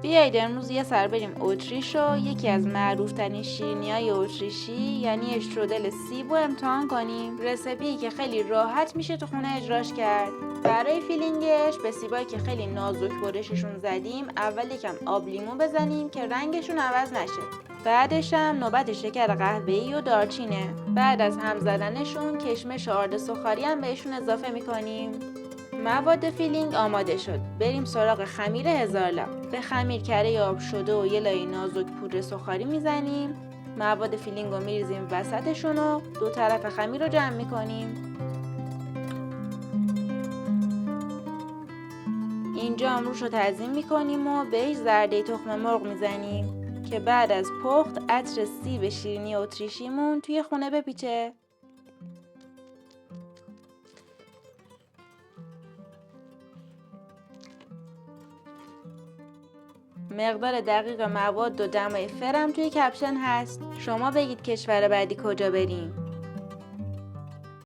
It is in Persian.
بیایید امروز یه سر بریم اتریش و یکی از معروف ترین شیرینی‌های اتریشی یعنی اشترودل سیب رو امتحان کنیم. رسیپی که خیلی راحت میشه تو خونه اجراش کرد. برای فیلینگش به سیبایی که خیلی نازک برششون زدیم اول یکم آب لیمو بزنیم که رنگشون عوض نشه. بعدش هم نوبت شکر قهوه‌ای و دارچینه. بعد از هم زدنشون کشمش و آرد سوخاری هم بهشون اضافه میکنیم. مواد فیلینگ آماده شد. بریم سراغ خمیر هزار لا. به خمیر کره آب شده و یه لایه نازک پودر سوخاری میزنیم. مواد فیلینگ رو میریزیم وسطشون و دو طرف خمیر رو جمع میکنیم. اینجا هم روش رو تزیین میکنیم و بهش زرده تخم مرغ میزنیم که بعد از پخت عطر سیب شیرینی اتریشیمون توی خونه بپیچه. مقدار دقیق مواد و دمای فرم توی کپشن هست. شما بگید کشور بعدی کجا بریم؟